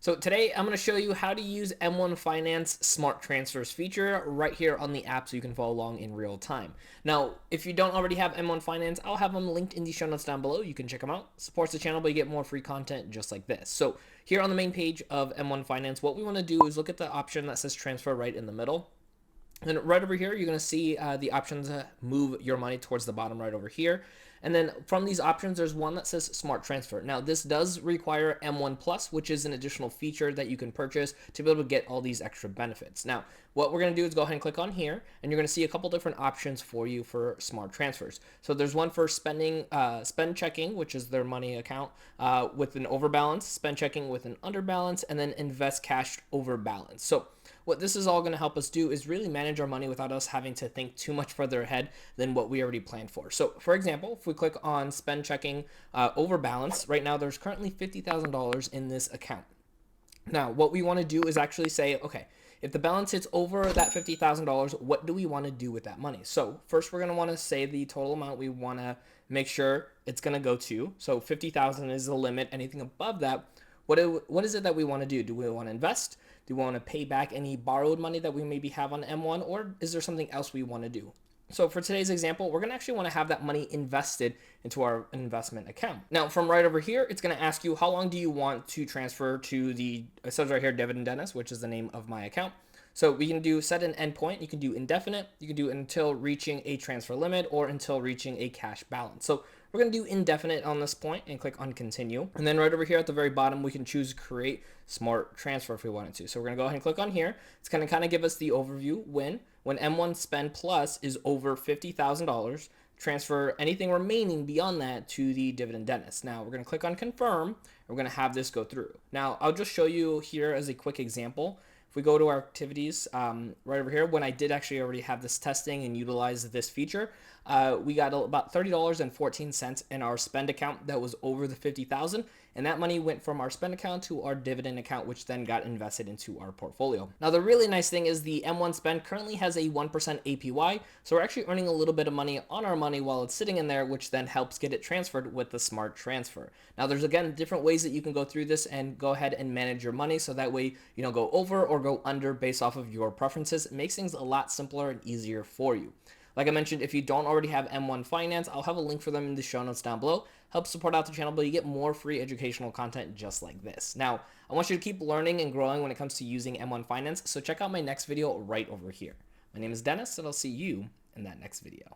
So today I'm going to show you how to use M1 Finance Smart Transfers feature right here on the app so you can follow along in real time. Now, if you don't already have M1 Finance, I'll have them linked in the show notes down below. You can check them out. Supports the channel, but you get more free content just like this. So here on the main page of M1 Finance, what we want to do is look at the option that says transfer right in the middle. And right over here, you're going to see the option to move your money towards the bottom right over here. And then from these options, there's one that says Smart Transfer. Now, this does require M1 Plus, which is an additional feature that you can purchase to be able to get all these extra benefits. Now, what we're going to do is go ahead and click on here, and you're going to see a couple different options for you for Smart Transfers. So there's one for spend checking, which is their money account with an overbalance, spend checking with an underbalance, and then invest cash overbalance. So what this is all going to help us do is really manage our money without us having to think too much further ahead than what we already planned for. So for example, if we click on spend checking overbalance, right now there's currently $50,000 in this account. Now, what we want to do is actually say, okay, if the balance hits over that $50,000, what do we want to do with that money? So first we're going to want to say the total amount we want to make sure it's going to go to. So 50,000 is the limit. Anything above that, what is it that we want to do? Do we want to invest? Do we want to pay back any borrowed money that we maybe have on M1, or is there something else we want to do? So for today's example, we're going to actually want to have that money invested into our investment account. Now, from right over here, it's going to ask you how long do you want to transfer to the, it says right here, Dividend Dentist, which is the name of my account. So we can do set an endpoint. You can do indefinite. You can do until reaching a transfer limit or until reaching a cash balance. So we're going to do indefinite on this point and click on continue. And then right over here at the very bottom, we can choose create smart transfer if we wanted to. So we're going to go ahead and click on here. It's going to kind of give us the overview when M1 spend plus is over $50,000, transfer anything remaining beyond that to the Dividend Dentist. Now we're going to click on confirm. And we're going to have this go through. Now I'll just show you here as a quick example. If we go to our activities right over here, when I did actually already have this testing and utilize this feature, we got about $30.14 in our spend account that was over the 50,000, and that money went from our spend account to our dividend account, which then got invested into our portfolio. Now, the really nice thing is the M1 spend currently has a 1% APY, so we're actually earning a little bit of money on our money while it's sitting in there, which then helps get it transferred with the smart transfer. Now, there's again different ways that you can go through this and go ahead and manage your money so that way you don't go over or go under based off of your preferences. It makes things a lot simpler and easier for you. Like I mentioned, if you don't already have M1 Finance, I'll have a link for them in the show notes down below. Help support out the channel, but you get more free educational content just like this. Now, I want you to keep learning and growing when it comes to using M1 Finance, so check out my next video right over here. My name is Dennis, and I'll see you in that next video.